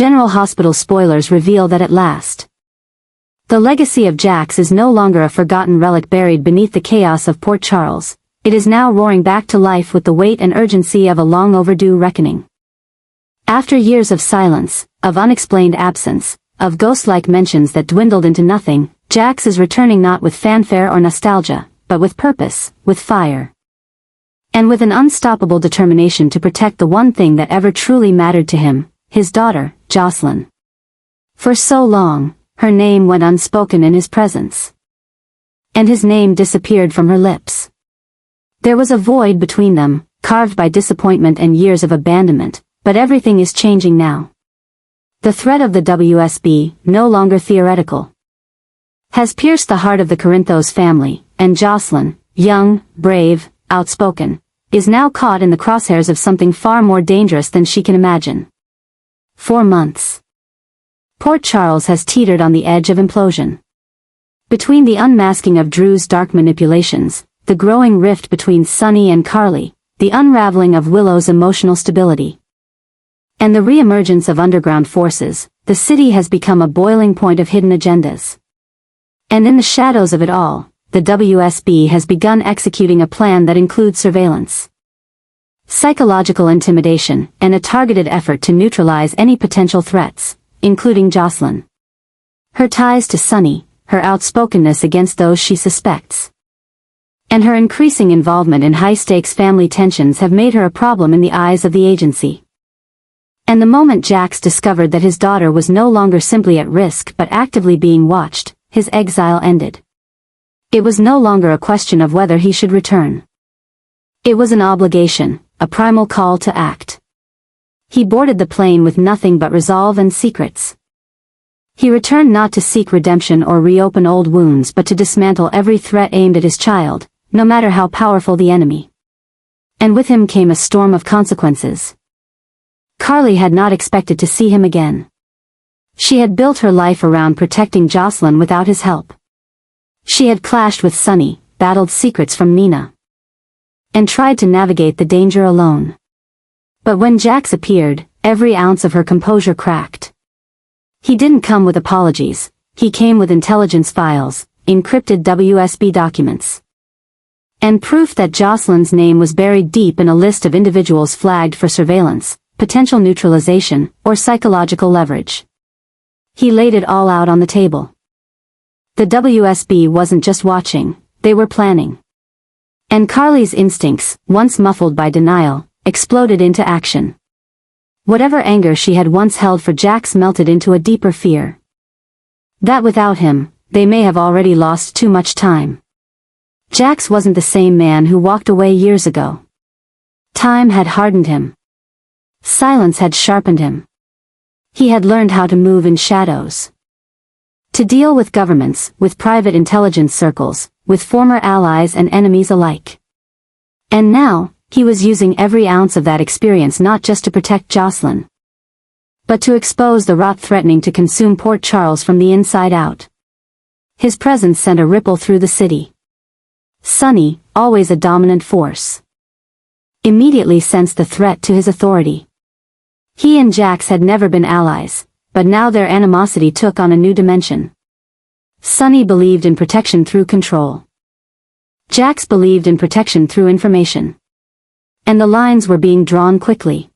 General Hospital spoilers reveal that at last, the legacy of Jax is no longer a forgotten relic buried beneath the chaos of Port Charles. It is now roaring back to life with the weight and urgency of a long overdue reckoning. After years of silence, of unexplained absence, of ghost-like mentions that dwindled into nothing, Jax is returning not with fanfare or nostalgia, but with purpose, with fire, and with an unstoppable determination to protect the one thing that ever truly mattered to him, his daughter, Jocelyn. For so long, her name went unspoken in his presence, and his name disappeared from her lips. There was a void between them, carved by disappointment and years of abandonment, but everything is changing now. The threat of the WSB, no longer theoretical, has pierced the heart of the Corinthos family, and Jocelyn, young, brave, outspoken, is now caught in the crosshairs of something far more dangerous than she can imagine. 4 months. Port Charles has teetered on the edge of implosion. Between the unmasking of Drew's dark manipulations, the growing rift between Sunny and Carly, the unraveling of Willow's emotional stability, and the re-emergence of underground forces, the city has become a boiling point of hidden agendas. And in the shadows of it all, the WSB has begun executing a plan that includes surveillance, psychological intimidation, and a targeted effort to neutralize any potential threats, including Jocelyn. Her ties to Sunny, her outspokenness against those she suspects, and her increasing involvement in high-stakes family tensions have made her a problem in the eyes of the agency. And the moment Jax discovered that his daughter was no longer simply at risk but actively being watched, his exile ended. It was no longer a question of whether he should return. It was an obligation, a primal call to act. He boarded the plane with nothing but resolve and secrets. He returned not to seek redemption or reopen old wounds but to dismantle every threat aimed at his child, no matter how powerful the enemy. And with him came a storm of consequences. Carly had not expected to see him again. She had built her life around protecting Jocelyn without his help. She had clashed with Sunny, battled secrets from Nina, and tried to navigate the danger alone. But when Jax appeared, every ounce of her composure cracked. He didn't come with apologies, he came with intelligence files, encrypted WSB documents, and proof that Jocelyn's name was buried deep in a list of individuals flagged for surveillance, potential neutralization, or psychological leverage. He laid it all out on the table. The WSB wasn't just watching, they were planning. And Carly's instincts, once muffled by denial, exploded into action. Whatever anger she had once held for Jax melted into a deeper fear. That without him, they may have already lost too much time. Jax wasn't the same man who walked away years ago. Time had hardened him. Silence had sharpened him. He had learned how to move in shadows, to deal with governments, with private intelligence circles, with former allies and enemies alike. And now, he was using every ounce of that experience not just to protect Jocelyn, but to expose the rot threatening to consume Port Charles from the inside out. His presence sent a ripple through the city. Sunny, always a dominant force, immediately sensed the threat to his authority. He and Jax had never been allies, but now their animosity took on a new dimension. Sunny believed in protection through control. Jax believed in protection through information. And the lines were being drawn quickly.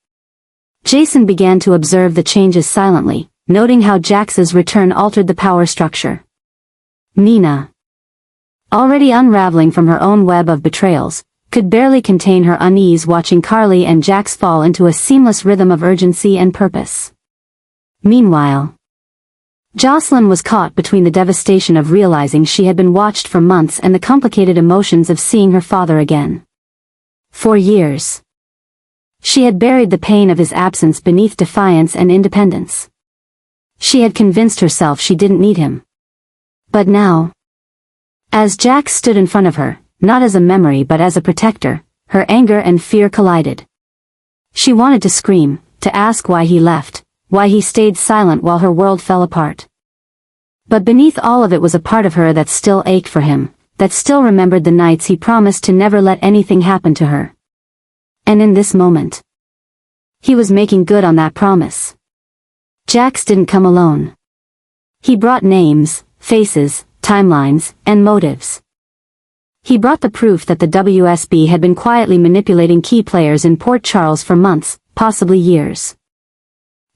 Jason began to observe the changes silently, noting how Jax's return altered the power structure. Nina, already unraveling from her own web of betrayals, could barely contain her unease watching Carly and Jax fall into a seamless rhythm of urgency and purpose. Meanwhile, Jocelyn was caught between the devastation of realizing she had been watched for months and the complicated emotions of seeing her father again. For years, she had buried the pain of his absence beneath defiance and independence. She had convinced herself she didn't need him. But now, as Jax stood in front of her, not as a memory but as a protector, her anger and fear collided. She wanted to scream, to ask why he left, why he stayed silent while her world fell apart. But beneath all of it was a part of her that still ached for him, that still remembered the nights he promised to never let anything happen to her. And in this moment, he was making good on that promise. Jax didn't come alone. He brought names, faces, timelines, and motives. He brought the proof that the WSB had been quietly manipulating key players in Port Charles for months, possibly years.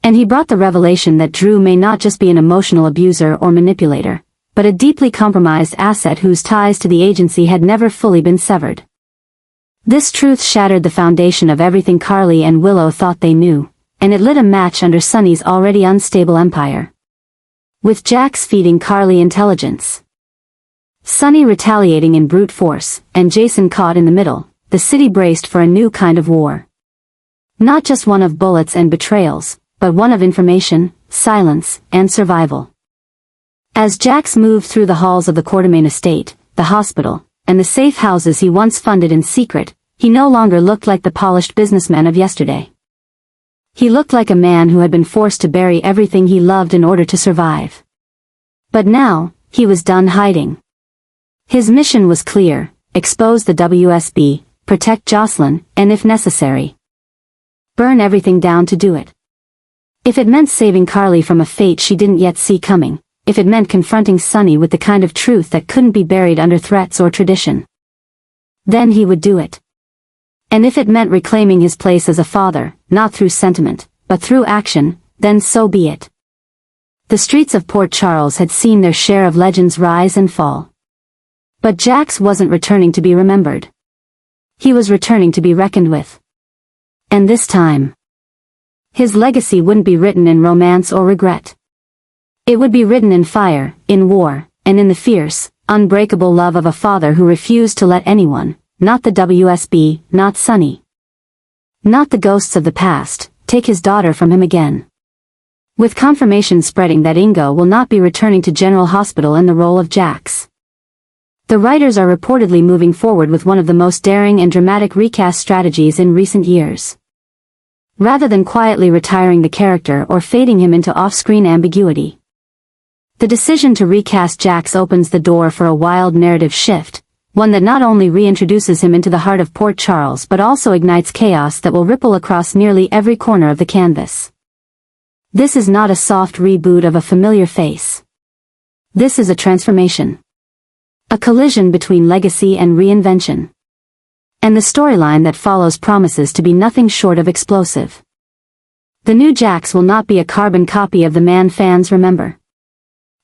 And he brought the revelation that Drew may not just be an emotional abuser or manipulator, but a deeply compromised asset whose ties to the agency had never fully been severed. This truth shattered the foundation of everything Carly and Willow thought they knew, and it lit a match under Sunny's already unstable empire. With Jax feeding Carly intelligence, Sunny retaliating in brute force, and Jason caught in the middle, the city braced for a new kind of war. Not just one of bullets and betrayals, but one of information, silence, and survival. As Jax moved through the halls of the Quartermain estate, the hospital, and the safe houses he once funded in secret, he no longer looked like the polished businessman of yesterday. He looked like a man who had been forced to bury everything he loved in order to survive. But now, he was done hiding. His mission was clear: expose the WSB, protect Jocelyn, and if necessary, burn everything down to do it. If it meant saving Carly from a fate she didn't yet see coming, if it meant confronting Sunny with the kind of truth that couldn't be buried under threats or tradition, then he would do it. And if it meant reclaiming his place as a father, not through sentiment, but through action, then so be it. The streets of Port Charles had seen their share of legends rise and fall. But Jax wasn't returning to be remembered. He was returning to be reckoned with. And this time, his legacy wouldn't be written in romance or regret. It would be written in fire, in war, and in the fierce, unbreakable love of a father who refused to let anyone, not the WSB, not Sunny, not the ghosts of the past, take his daughter from him again. With confirmation spreading that Ingo will not be returning to General Hospital in the role of Jax, the writers are reportedly moving forward with one of the most daring and dramatic recast strategies in recent years. Rather than quietly retiring the character or fading him into off-screen ambiguity, the decision to recast Jax opens the door for a wild narrative shift, one that not only reintroduces him into the heart of Port Charles but also ignites chaos that will ripple across nearly every corner of the canvas. This is not a soft reboot of a familiar face. This is a transformation. A collision between legacy and reinvention. And the storyline that follows promises to be nothing short of explosive. The new Jax will not be a carbon copy of the man fans remember.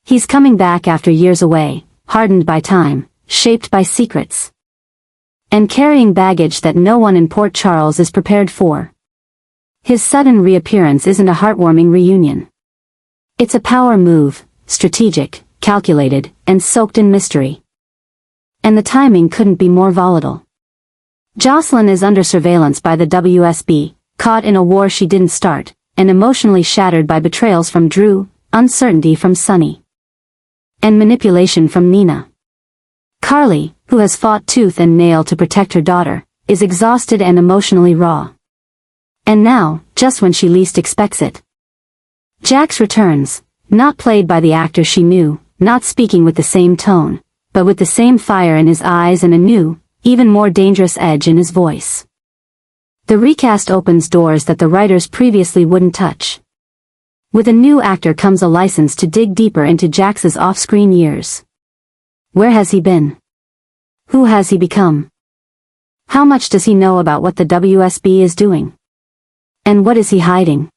He's coming back after years away, hardened by time, shaped by secrets, and carrying baggage that no one in Port Charles is prepared for. His sudden reappearance isn't a heartwarming reunion. It's a power move, strategic, calculated, and soaked in mystery. And the timing couldn't be more volatile. Jocelyn is under surveillance by the WSB, caught in a war she didn't start, and emotionally shattered by betrayals from Drew, uncertainty from Sunny, and manipulation from Nina. Carly, who has fought tooth and nail to protect her daughter, is exhausted and emotionally raw. And now, just when she least expects it, Jax returns, not played by the actor she knew, not speaking with the same tone, but with the same fire in his eyes and a new, even more dangerous edge in his voice. The recast opens doors that the writers previously wouldn't touch. With a new actor comes a license to dig deeper into Jax's off-screen years. Where has he been? Who has he become? How much does he know about what the WSB is doing? And what is he hiding?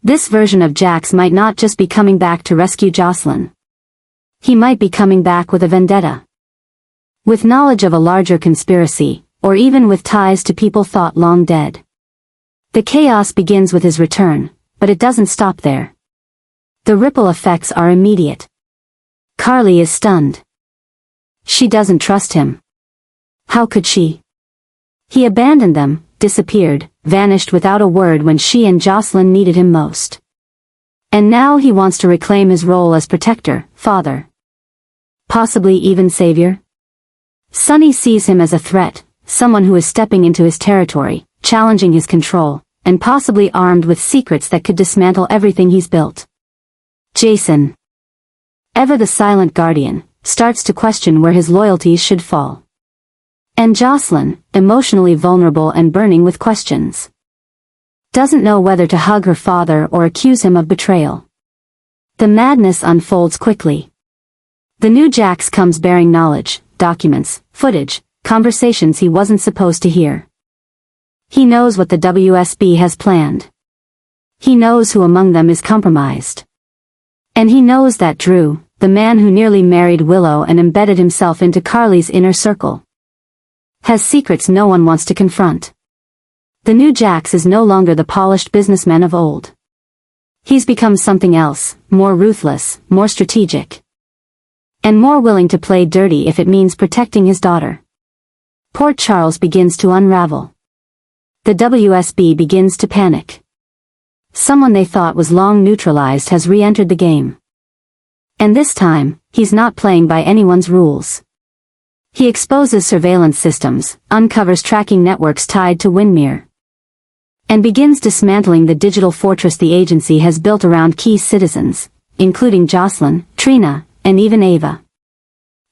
This version of Jax might not just be coming back to rescue Jocelyn. He might be coming back with a vendetta. With knowledge of a larger conspiracy, or even with ties to people thought long dead. The chaos begins with his return, but it doesn't stop there. The ripple effects are immediate. Carly is stunned. She doesn't trust him. How could she? He abandoned them, disappeared, vanished without a word when she and Jocelyn needed him most. And now he wants to reclaim his role as protector, father. Possibly even savior? Sunny sees him as a threat, someone who is stepping into his territory, challenging his control, and possibly armed with secrets that could dismantle everything he's built. Jason, ever the silent guardian, starts to question where his loyalties should fall. And Jocelyn, emotionally vulnerable and burning with questions. Doesn't know whether to hug her father or accuse him of betrayal. The madness unfolds quickly. The new Jax comes bearing knowledge, documents, footage, conversations he wasn't supposed to hear. He knows what the WSB has planned. He knows who among them is compromised. And he knows that Drew, the man who nearly married Willow and embedded himself into Carly's inner circle, has secrets no one wants to confront. The new Jax is no longer the polished businessman of old. He's become something else, more ruthless, more strategic, and more willing to play dirty if it means protecting his daughter. Port Charles begins to unravel. The WSB begins to panic. Someone they thought was long neutralized has re-entered the game. And this time, he's not playing by anyone's rules. He exposes surveillance systems, uncovers tracking networks tied to Windmere, and begins dismantling the digital fortress the agency has built around key citizens, including Jocelyn, Trina, and even Ava.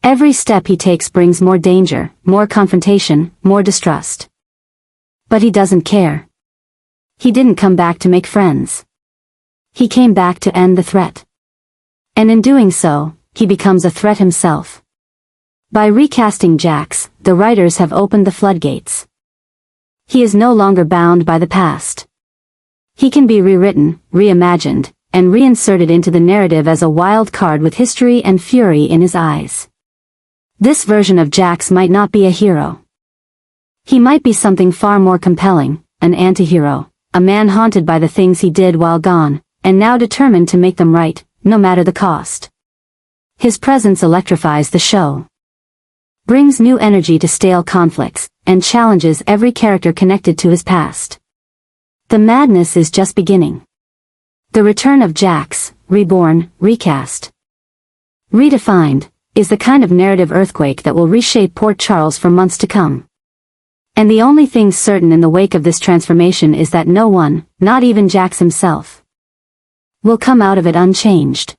Every step he takes brings more danger, more confrontation, more distrust. But he doesn't care. He didn't come back to make friends. He came back to end the threat. And in doing so, he becomes a threat himself. By recasting Jax, the writers have opened the floodgates. He is no longer bound by the past. He can be rewritten, reimagined, and reinserted into the narrative as a wild card with history and fury in his eyes. This version of Jax might not be a hero. He might be something far more compelling, an anti-hero, a man haunted by the things he did while gone, and now determined to make them right, no matter the cost. His presence electrifies the show, brings new energy to stale conflicts, and challenges every character connected to his past. The madness is just beginning. The return of Jax, reborn, recast, redefined, is the kind of narrative earthquake that will reshape Port Charles for months to come. And the only thing certain in the wake of this transformation is that no one, not even Jax himself, will come out of it unchanged.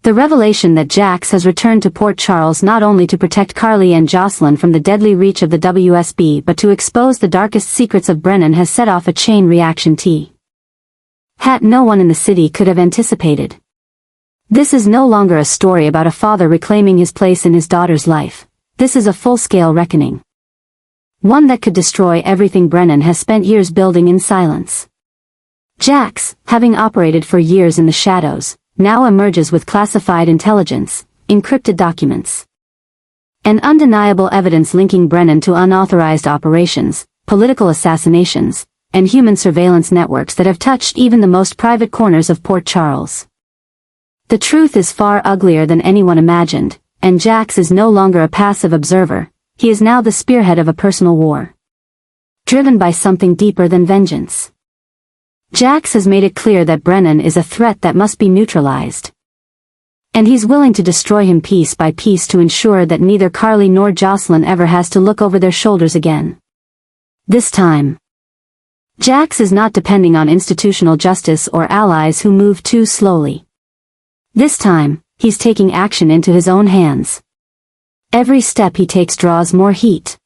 The revelation that Jax has returned to Port Charles not only to protect Carly and Jocelyn from the deadly reach of the WSB but to expose the darkest secrets of Brennan has set off a chain reaction no one in the city could have anticipated. This is no longer a story about a father reclaiming his place in his daughter's life. This is a full-scale reckoning. One that could destroy everything Brennan has spent years building in silence. Jax, having operated for years in the shadows, now emerges with classified intelligence, encrypted documents, and undeniable evidence linking Brennan to unauthorized operations, political assassinations, and human surveillance networks that have touched even the most private corners of Port Charles. The truth is far uglier than anyone imagined, and Jax is no longer a passive observer. He is now the spearhead of a personal war, driven by something deeper than vengeance. Jax has made it clear that Brennan is a threat that must be neutralized. And he's willing to destroy him piece by piece to ensure that neither Carly nor Jocelyn ever has to look over their shoulders again. This time, Jax is not depending on institutional justice or allies who move too slowly. This time, he's taking action into his own hands. Every step he takes draws more heat.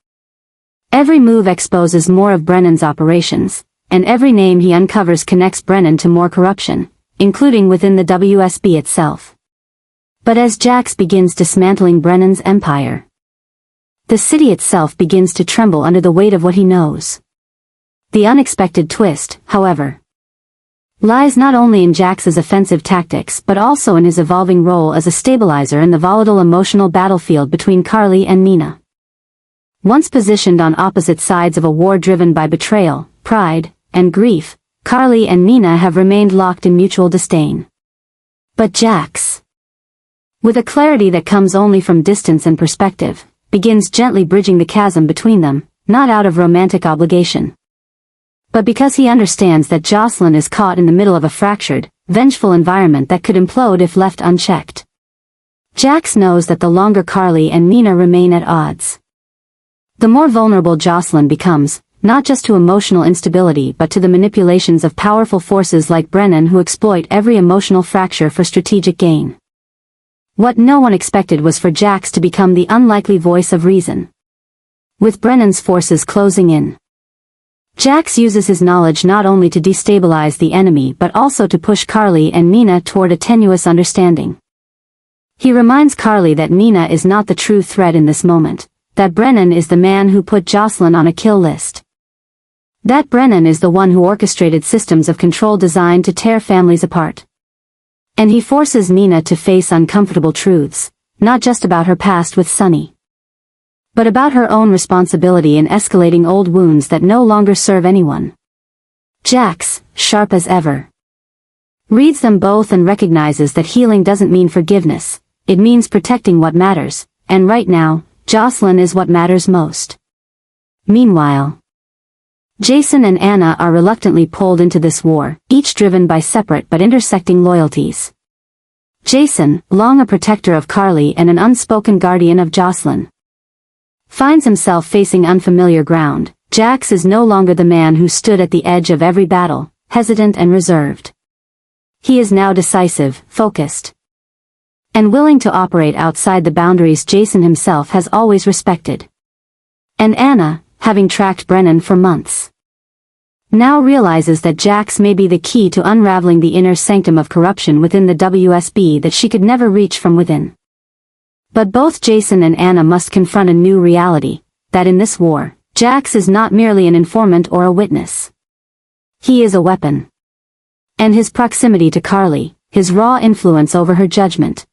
Every move exposes more of Brennan's operations, and every name he uncovers connects Brennan to more corruption, including within the WSB itself. But as Jax begins dismantling Brennan's empire, the city itself begins to tremble under the weight of what he knows. The unexpected twist, however, lies not only in Jax's offensive tactics but also in his evolving role as a stabilizer in the volatile emotional battlefield between Carly and Nina. Once positioned on opposite sides of a war driven by betrayal, pride, and grief, Carly and Nina have remained locked in mutual disdain. But Jax, with a clarity that comes only from distance and perspective, begins gently bridging the chasm between them, not out of romantic obligation, but because he understands that Jocelyn is caught in the middle of a fractured, vengeful environment that could implode if left unchecked. Jax knows that the longer Carly and Nina remain at odds, the more vulnerable Jocelyn becomes, not just to emotional instability but to the manipulations of powerful forces like Brennan who exploit every emotional fracture for strategic gain. What no one expected was for Jax to become the unlikely voice of reason. With Brennan's forces closing in, Jax uses his knowledge not only to destabilize the enemy but also to push Carly and Nina toward a tenuous understanding. He reminds Carly that Nina is not the true threat in this moment, that Brennan is the man who put Jocelyn on a kill list. That Brennan is the one who orchestrated systems of control designed to tear families apart. And he forces Nina to face uncomfortable truths, not just about her past with Sonny, but about her own responsibility in escalating old wounds that no longer serve anyone. Jax, sharp as ever, reads them both and recognizes that healing doesn't mean forgiveness, it means protecting what matters, and right now, Jocelyn is what matters most. Meanwhile, Jason and Anna are reluctantly pulled into this war, each driven by separate but intersecting loyalties. Jason, long a protector of Carly and an unspoken guardian of Jocelyn, finds himself facing unfamiliar ground. Jax is no longer the man who stood at the edge of every battle, hesitant and reserved. He is now decisive, focused, and willing to operate outside the boundaries Jason himself has always respected. And Anna, having tracked Brennan for months, now realizes that Jax may be the key to unraveling the inner sanctum of corruption within the WSB that she could never reach from within. But both Jason and Anna must confront a new reality, that in this war, Jax is not merely an informant or a witness. He is a weapon. And his proximity to Carly, his raw influence over her judgment,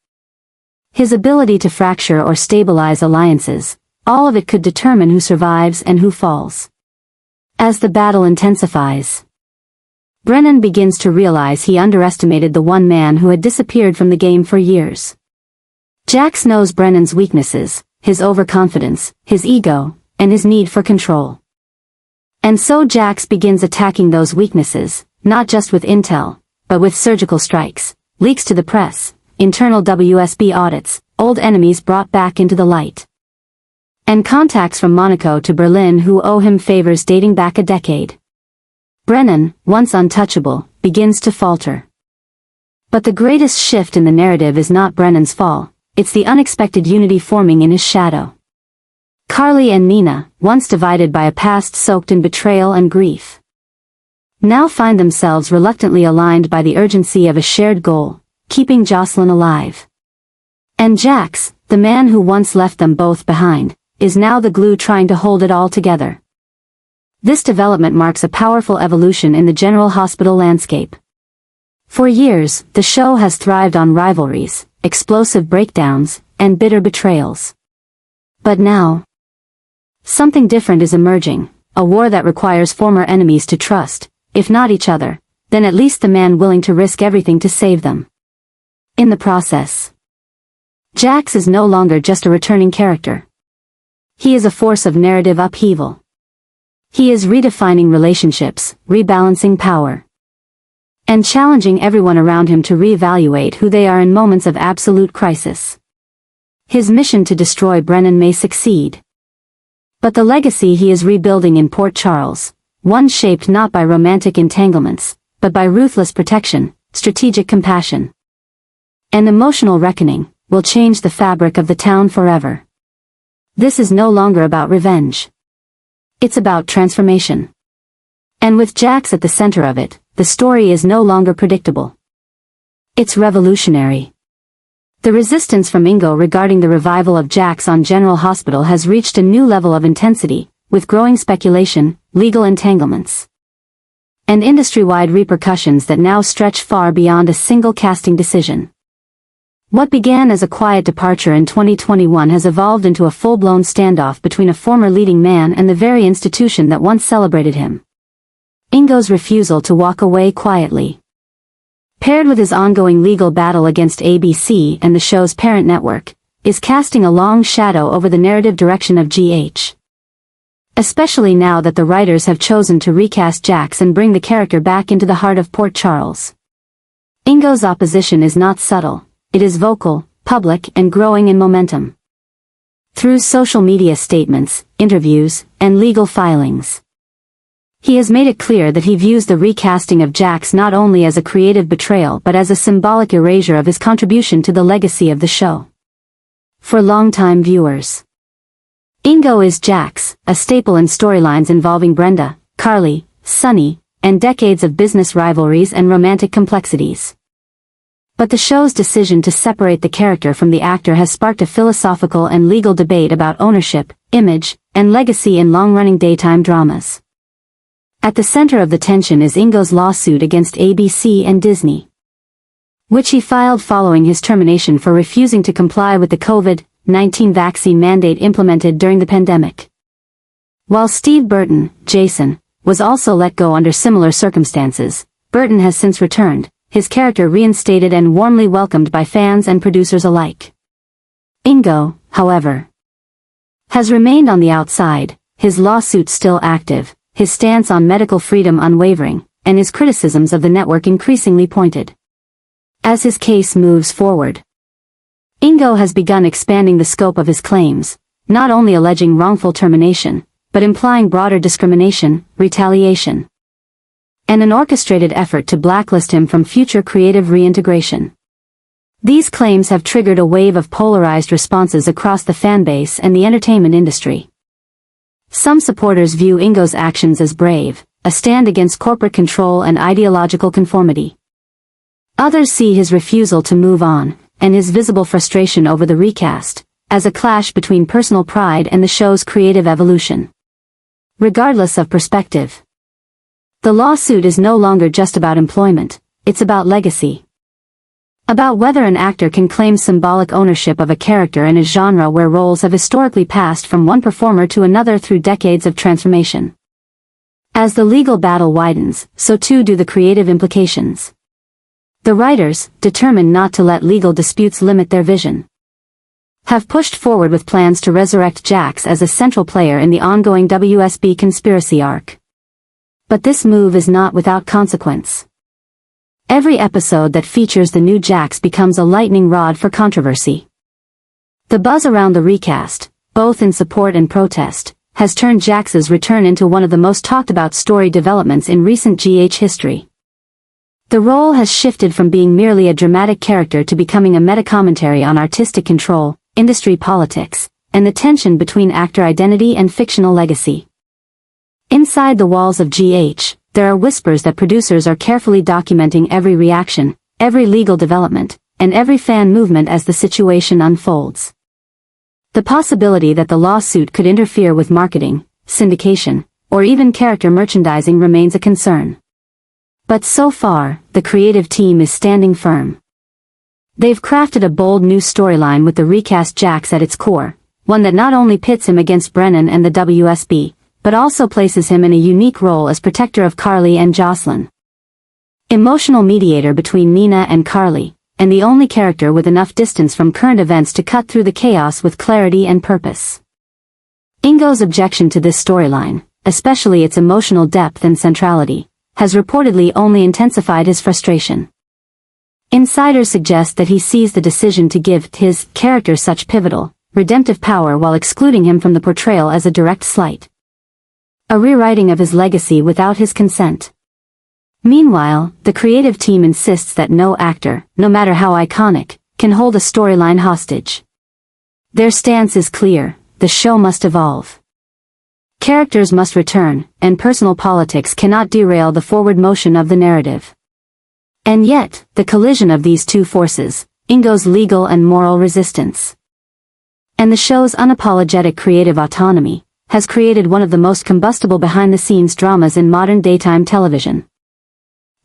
his ability to fracture or stabilize alliances, all of it could determine who survives and who falls. As the battle intensifies, Brennan begins to realize he underestimated the one man who had disappeared from the game for years. Jax knows Brennan's weaknesses, his overconfidence, his ego, and his need for control. And so Jax begins attacking those weaknesses, not just with intel, but with surgical strikes, leaks to the press, internal WSB audits, old enemies brought back into the light, and contacts from Monaco to Berlin who owe him favors dating back a decade. Brennan, once untouchable, begins to falter. But the greatest shift in the narrative is not Brennan's fall, it's the unexpected unity forming in his shadow. Carly and Nina, once divided by a past soaked in betrayal and grief, now find themselves reluctantly aligned by the urgency of a shared goal, keeping Jocelyn alive. And Jax, the man who once left them both behind, is now the glue trying to hold it all together. This development marks a powerful evolution in the General Hospital landscape. For years, the show has thrived on rivalries, explosive breakdowns, and bitter betrayals. But now, something different is emerging, a war that requires former enemies to trust, if not each other, then at least the man willing to risk everything to save them. In the process, Jax is no longer just a returning character. He is a force of narrative upheaval. He is redefining relationships, rebalancing power, and challenging everyone around him to reevaluate who they are in moments of absolute crisis. His mission to destroy Brennan may succeed, but the legacy he is rebuilding in Port Charles, one shaped not by romantic entanglements, but by ruthless protection, strategic compassion, and emotional reckoning, will change the fabric of the town forever. This is no longer about revenge. It's about transformation. And with Jax at the center of it, the story is no longer predictable. It's revolutionary. The resistance from Ingo regarding the revival of Jax on General Hospital has reached a new level of intensity, with growing speculation, legal entanglements, and industry-wide repercussions that now stretch far beyond a single casting decision. What began as a quiet departure in 2021 has evolved into a full-blown standoff between a former leading man and the very institution that once celebrated him. Ingo's refusal to walk away quietly, paired with his ongoing legal battle against ABC and the show's parent network, is casting a long shadow over the narrative direction of GH. Especially now that the writers have chosen to recast Jax and bring the character back into the heart of Port Charles. Ingo's opposition is not subtle. It is vocal, public, and growing in momentum. Through social media statements, interviews, and legal filings, he has made it clear that he views the recasting of Jax not only as a creative betrayal but as a symbolic erasure of his contribution to the legacy of the show. For longtime viewers, Ingo is Jax, a staple in storylines involving Brenda, Carly, Sunny, and decades of business rivalries and romantic complexities. But the show's decision to separate the character from the actor has sparked a philosophical and legal debate about ownership, image, and legacy in long-running daytime dramas. At the center of the tension is Ingo's lawsuit against ABC and Disney, which he filed following his termination for refusing to comply with the COVID-19 vaccine mandate implemented during the pandemic. While Steve Burton, Jason, was also let go under similar circumstances, Burton has since returned, his character reinstated and warmly welcomed by fans and producers alike. Ingo, however, has remained on the outside, his lawsuit still active, his stance on medical freedom unwavering, and his criticisms of the network increasingly pointed. As his case moves forward, Ingo has begun expanding the scope of his claims, not only alleging wrongful termination, but implying broader discrimination, retaliation, and an orchestrated effort to blacklist him from future creative reintegration. These claims have triggered a wave of polarized responses across the fanbase and the entertainment industry. Some supporters view Ingo's actions as brave, a stand against corporate control and ideological conformity. Others see his refusal to move on, and his visible frustration over the recast, as a clash between personal pride and the show's creative evolution. Regardless of perspective, the lawsuit is no longer just about employment, it's about legacy. About whether an actor can claim symbolic ownership of a character in a genre where roles have historically passed from one performer to another through decades of transformation. As the legal battle widens, so too do the creative implications. The writers, determined not to let legal disputes limit their vision, have pushed forward with plans to resurrect Jax as a central player in the ongoing WSB conspiracy arc. But this move is not without consequence. Every episode that features the new Jax becomes a lightning rod for controversy. The buzz around the recast, both in support and protest, has turned Jax's return into one of the most talked about story developments in recent GH history. The role has shifted from being merely a dramatic character to becoming a meta-commentary on artistic control, industry politics, and the tension between actor identity and fictional legacy. Inside the walls of GH, there are whispers that producers are carefully documenting every reaction, every legal development, and every fan movement as the situation unfolds. The possibility that the lawsuit could interfere with marketing, syndication, or even character merchandising remains a concern. But so far, the creative team is standing firm. They've crafted a bold new storyline with the recast Jax at its core, one that not only pits him against Brennan and the WSB, but also places him in a unique role as protector of Carly and Jocelyn. Emotional mediator between Nina and Carly, and the only character with enough distance from current events to cut through the chaos with clarity and purpose. Ingo's objection to this storyline, especially its emotional depth and centrality, has reportedly only intensified his frustration. Insiders suggest that he sees the decision to give his character such pivotal, redemptive power while excluding him from the portrayal as a direct slight. A rewriting of his legacy without his consent. Meanwhile, the creative team insists that no actor, no matter how iconic, can hold a storyline hostage. Their stance is clear: the show must evolve. Characters must return, and personal politics cannot derail the forward motion of the narrative. And yet, the collision of these two forces, Ingo's legal and moral resistance, and the show's unapologetic creative autonomy, has created one of the most combustible behind-the-scenes dramas in modern daytime television.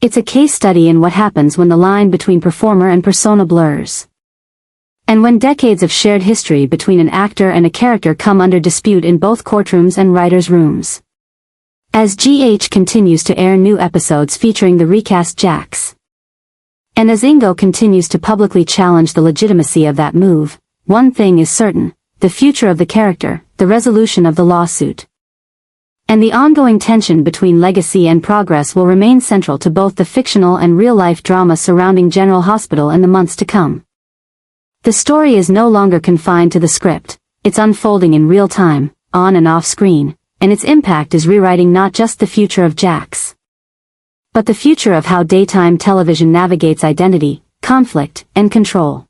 It's a case study in what happens when the line between performer and persona blurs, and when decades of shared history between an actor and a character come under dispute in both courtrooms and writers' rooms. As GH continues to air new episodes featuring the recast Jax, and as Ingo continues to publicly challenge the legitimacy of that move, one thing is certain: the future of the character, the resolution of the lawsuit, and the ongoing tension between legacy and progress will remain central to both the fictional and real-life drama surrounding General Hospital in the months to come. The story is no longer confined to the script, it's unfolding in real time, on and off screen, and its impact is rewriting not just the future of Jax, but the future of how daytime television navigates identity, conflict, and control.